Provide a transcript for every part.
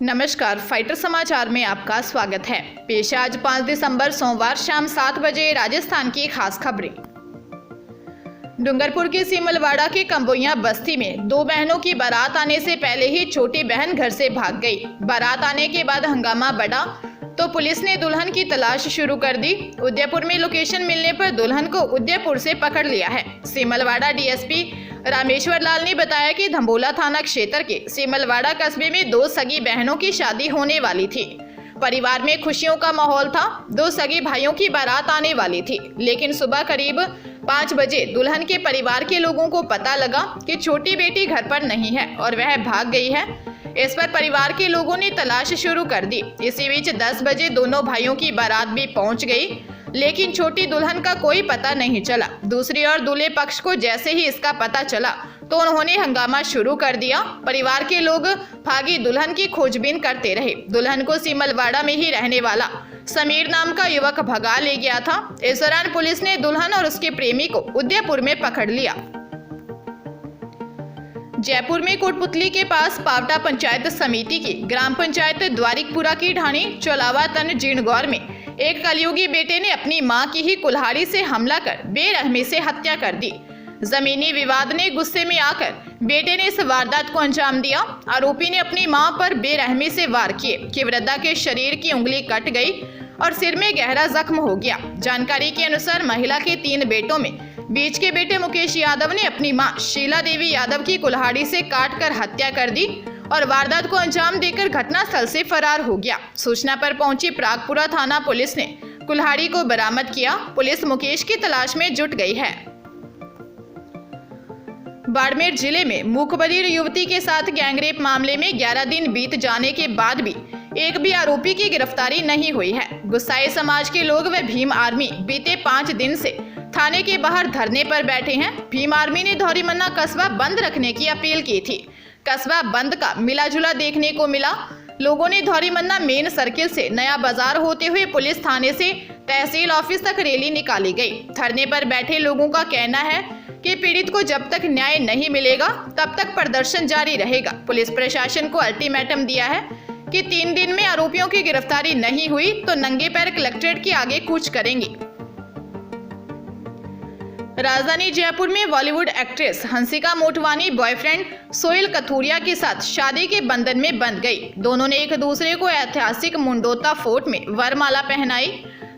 नमस्कार, फाइटर समाचार में आपका स्वागत है। पेश है आज 5 दिसंबर सोमवार शाम 7 बजे राजस्थान की खास खबरें। डूंगरपुर के सिमलवाड़ा के कंबोइया बस्ती में दो बहनों की बारात आने से पहले ही छोटी बहन घर से भाग गई। बारात आने के बाद हंगामा बढ़ा तो पुलिस ने दुल्हन की तलाश शुरू कर दी। उदयपुर में लोकेशन मिलने पर दुल्हन को उदयपुर से पकड़ लिया है। सिमलवाड़ा डीएसपी रामेश्वर लाल ने बताया कि धंबोला थाना क्षेत्र के सिमलवाड़ा कस्बे में दो सगी बहनों की शादी होने वाली थी। परिवार में खुशियों का माहौल था। दो सगे भाइयों की बारात आने वाली थी, लेकिन सुबह करीब 5 बजे दुल्हन के परिवार के लोगों को पता लगा कि छोटी बेटी घर पर नहीं है और वह भाग गई है। इस पर परिवार के लोगों ने तलाश शुरू कर दी। इसी बीच 10 बजे दोनों भाइयों की बारात भी पहुंच गई, लेकिन छोटी दुल्हन का कोई पता नहीं चला। दूसरी ओर दूल्हे पक्ष को जैसे ही इसका पता चला तो उन्होंने हंगामा शुरू कर दिया। परिवार के लोग भागी दुल्हन की खोजबीन करते रहे। दुल्हन को सिमलवाड़ा में ही रहने वाला समीर नाम का युवक भगा ले गया था। इस दौरान पुलिस ने दुल्हन और उसके प्रेमी को उदयपुर में पकड़ लिया। जयपुर में कोटपुतली के पास पावटा पंचायत समिति की ग्राम पंचायत द्वारिकपुरा की ढाणी चौलावा तन जीणगौर में एक कलयुगी बेटे ने अपनी मां की ही कुल्हाड़ी से हमला कर बेरहमी से हत्या कर दी। जमीनी विवाद ने गुस्से में आकर बेटे ने इस वारदात को अंजाम दिया। आरोपी ने अपनी मां पर बेरहमी से वार किए कि वृद्धा के शरीर की उंगली कट गई और सिर में गहरा जख्म हो गया। जानकारी के अनुसार महिला के 3 बेटों में बीच के बेटे मुकेश यादव ने अपनी मां शीला देवी यादव की कुल्हाड़ी से काटकर हत्या कर दी और वारदात को अंजाम देकर घटनास्थल से फरार हो गया। सूचना पर पहुंची प्रागपुरा थाना पुलिस ने कुल्हाड़ी को बरामद किया। पुलिस मुकेश की तलाश में जुट गई है। बाड़मेर जिले में मूकबधिर युवती के साथ गैंगरेप मामले में 11 दिन बीत जाने के बाद भी एक भी आरोपी की गिरफ्तारी नहीं हुई है। गुस्साए समाज के लोग व भीम आर्मी बीते 5 दिन से थाने के बाहर धरने पर बैठे हैं। भीम आर्मी ने धौरीमन्ना कस्बा बंद रखने की अपील की थी। कस्बा बंद का मिलाजुला देखने को मिला। लोगों ने धौरीमन्ना मेन सर्किल से नया बाजार होते हुए पुलिस थाने से तहसील ऑफिस तक रैली निकाली गई। धरने पर बैठे लोगों का कहना है कि पीड़ित को जब तक न्याय नहीं मिलेगा तब तक प्रदर्शन जारी रहेगा। पुलिस प्रशासन को अल्टीमेटम दिया है कि 3 दिन में आरोपियों की गिरफ्तारी नहीं हुई तो नंगे पैर कलेक्ट्रेट के आगे कूच करेंगे। राजधानी जयपुर में बॉलीवुड एक्ट्रेस हंसिका मोटवानी बॉयफ्रेंड सोहेल कथूरिया के साथ शादी के बंधन में बंध गई। दोनों ने एक दूसरे को ऐतिहासिक मुंडोता फोर्ट में वरमाला पहनाई।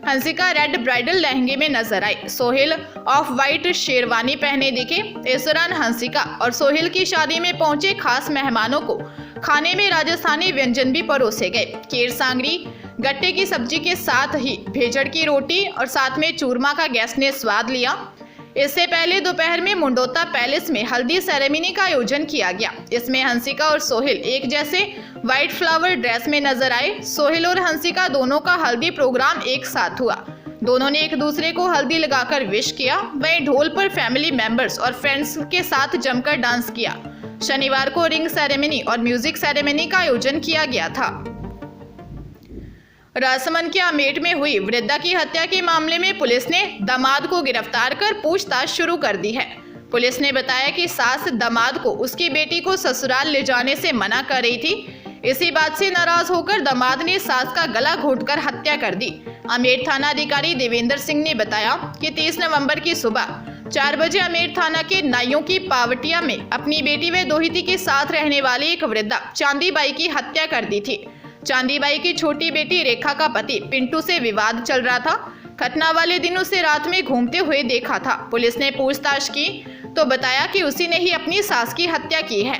हंसिका रेड ब्राइडल लहंगे में नजर आई। सोहेल ऑफ वाइट शेरवानी पहने दिखे। इस दौरान हंसिका और सोहेल की शादी में पहुंचे खास मेहमानों को खाने में राजस्थानी व्यंजन भी परोसे गए। खीर सांगरी गट्टे की सब्जी के साथ ही भेजड़ की रोटी और साथ में चूरमा का गेस्ट ने स्वाद लिया। इससे पहले दोपहर में मुंडोता पैलेस में हल्दी सेरेमनी का आयोजन किया गया। इसमें हंसिका और सोहेल एक जैसे व्हाइट फ्लावर ड्रेस में नजर आए। सोहेल और हंसिका दोनों का हल्दी प्रोग्राम एक साथ हुआ। दोनों ने एक दूसरे को हल्दी लगाकर विश किया। वहीं ढोल पर फैमिली मेंबर्स और फ्रेंड्स के साथ जमकर डांस किया। शनिवार को रिंग सेरेमनी और म्यूजिक सेरेमनी का आयोजन किया गया था। राजसमंद के अमेठ में हुई वृद्धा की हत्या के मामले में पुलिस ने दामाद को गिरफ्तार कर पूछताछ शुरू कर दी है। पुलिस ने बताया कि सास दामाद को उसकी बेटी को ससुराल ले जाने से मना कर रही थी। इसी बात से नाराज होकर दामाद ने सास का गला घोंटकर हत्या कर दी। अमेठ थाना अधिकारी देवेंद्र सिंह ने बताया कि 30 नवंबर की सुबह 4 बजे अमेठ थाना के नाइयों की पावटिया में अपनी बेटी व दोहिती के साथ रहने वाली एक वृद्धा चांदीबाई की हत्या कर दी थी। चांदीबाई की छोटी बेटी रेखा का पति पिंटू से विवाद चल रहा था। घटना वाले दिन उसे रात में घूमते हुए देखा था। पुलिस ने पूछताछ की तो बताया कि उसी ने ही अपनी सास की हत्या की है।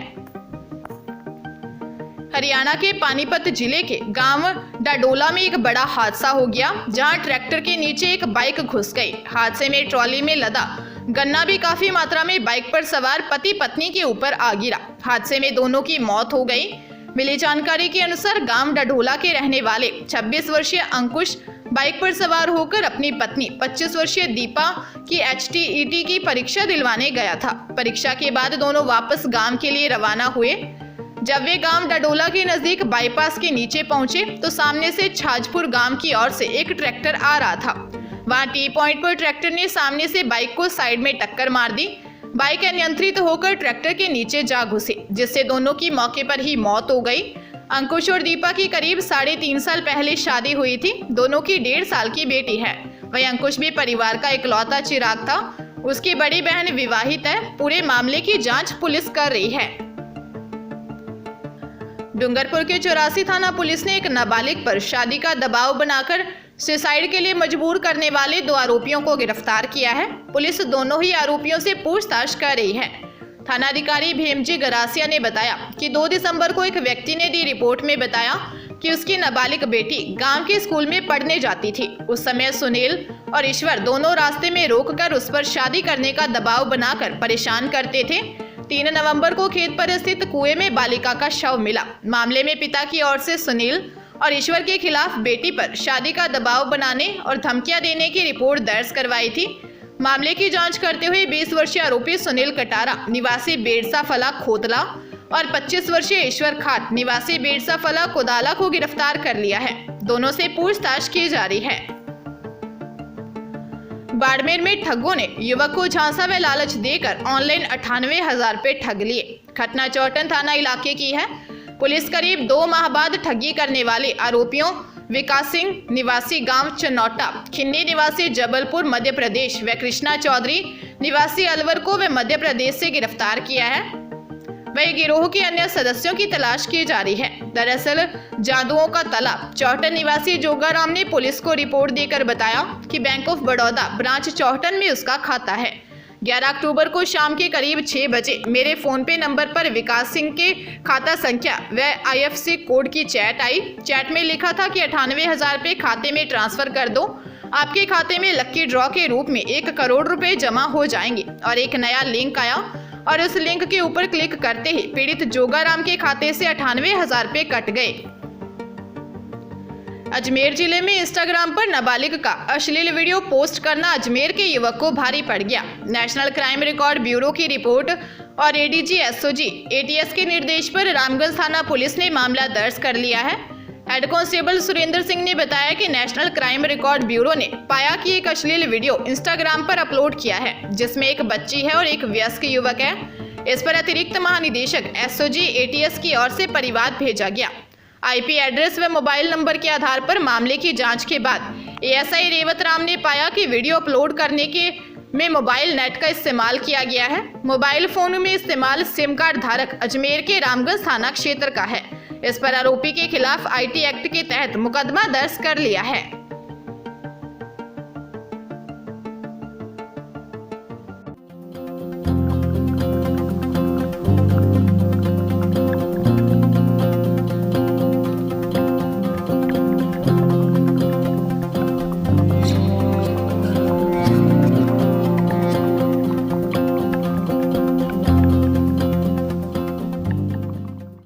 हरियाणा के पानीपत जिले के गांव डाडोला में एक बड़ा हादसा हो गया, जहां ट्रैक्टर के नीचे एक बाइक घुस गई। हादसे में ट्रॉली में लदा गन्ना भी काफी मात्रा में बाइक पर सवार पति पत्नी के ऊपर आ गिरा। हादसे में दोनों की मौत हो गई। मिली जानकारी के अनुसार गांव डढोला के रहने वाले 26 वर्षीय अंकुश बाइक पर सवार होकर अपनी पत्नी 25 वर्षीय दीपा की HTET की परीक्षा दिलवाने गया था। परीक्षा के बाद दोनों वापस गांव के लिए रवाना हुए। जब वे गांव डढोला के नजदीक बाईपास के नीचे पहुंचे तो सामने से छाजपुर गांव की ओर से एक ट्रैक्टर आ रहा था। वहां टी पॉइंट पर ट्रैक्टर ने सामने से बाइक को साइड में टक्कर मार दी। बाइक अनियंत्रित होकर ट्रैक्टर के नीचे जा घुसी, जिससे दोनों की मौके पर ही मौत हो गई। अंकुश और दीपा की करीब 3.5 साल पहले शादी हुई थी। दोनों की 1.5 साल की बेटी है। वही अंकुश भी परिवार का इकलौता चिराग था। उसकी बड़ी बहन विवाहित है। पूरे मामले की जांच पुलिस कर रही है। डूंगरपुर के 84 थाना पुलिस ने एक नाबालिग पर शादी का दबाव बनाकर सुसाइड के लिए मजबूर करने वाले 2 आरोपियों को गिरफ्तार किया है। पुलिस दोनों ही आरोपियों से पूछताछ कर रही है। थानाधिकारी भीमजी गरासिया ने बताया कि 2 दिसंबर को एक व्यक्ति ने दी रिपोर्ट में बताया कि उसकी नाबालिग बेटी गांव के स्कूल में पढ़ने जाती थी। उस समय सुनील और ईश्वर दोनों रास्ते में रोककर उस पर शादी करने का दबाव बनाकर परेशान करते थे। 3 नवंबर को खेत पर स्थित कुएं में बालिका का शव मिला। मामले में पिता की ओर से सुनील और ईश्वर के खिलाफ बेटी पर शादी का दबाव बनाने और धमकियां देने की रिपोर्ट दर्ज करवाई थी। मामले की जांच करते हुए 20 वर्षीय आरोपी सुनील कटारा निवासी बेड़सा फला खोतला और 25 वर्षीय ईश्वर खाट निवासी बेड़सा फला कोदाला को गिरफ्तार कर लिया है। दोनों से पूछताछ की जा रही है। बाड़मेर में ठगों ने युवक को झांसा व लालच देकर ऑनलाइन 98,000 रुपए ठग लिए। घटना चौटन थाना इलाके की है। पुलिस करीब 2 माह बाद ठगी करने वाले आरोपियों विकास सिंह निवासी गांव चनौटा, खिन्नी निवासी जबलपुर मध्य प्रदेश व कृष्णा चौधरी निवासी अलवर को व मध्य प्रदेश से गिरफ्तार किया है। वही गिरोह के अन्य सदस्यों की तलाश की जा रही है। दरअसल जादुओं का तालाब चौहटन निवासी जोगाराम ने पुलिस को रिपोर्ट देकर बताया कि bank of Baroda branch Chohtan में उसका खाता है। 11 अक्टूबर को शाम के करीब 6 बजे मेरे फोन पे नंबर पर विकास सिंह के खाता संख्या व IFSC कोड की चैट आई। चैट में लिखा था कि 98,000 रुपए खाते में ट्रांसफर कर दो। आपके खाते में लक्की ड्रॉ के रूप में 1 करोड़ रुपए जमा हो जाएंगे। और एक नया लिंक आया और उस लिंक के ऊपर क्लिक करते ही पीड़ित जोगाराम के खाते से 98,000 रुपए कट गए। अजमेर जिले में इंस्टाग्राम पर नाबालिग का अश्लील वीडियो पोस्ट करना अजमेर के युवक को भारी पड़ गया। नेशनल क्राइम रिकॉर्ड ब्यूरो की रिपोर्ट और ADG SOG ATS के निर्देश पर रामगंज थाना पुलिस ने मामला दर्ज कर लिया है। हेड कांस्टेबल सुरेंद्र सिंह ने बताया कि नेशनल क्राइम रिकॉर्ड ब्यूरो ने पाया कि एक अश्लील वीडियो इंस्टाग्राम पर अपलोड किया है, जिसमें एक बच्ची है और एक वयस्क युवक है। इस पर अतिरिक्त महानिदेशक SOG ATS की ओर से परिवाद भेजा गया। IP एड्रेस व मोबाइल नंबर के आधार पर मामले की जांच के बाद ASI रेवत राम ने पाया कि वीडियो अपलोड करने में मोबाइल नेट का इस्तेमाल किया गया है। मोबाइल फोन में इस्तेमाल सिम कार्ड धारक अजमेर के रामगंज थाना क्षेत्र का है। इस पर आरोपी के खिलाफ IT एक्ट के तहत मुकदमा दर्ज कर लिया है।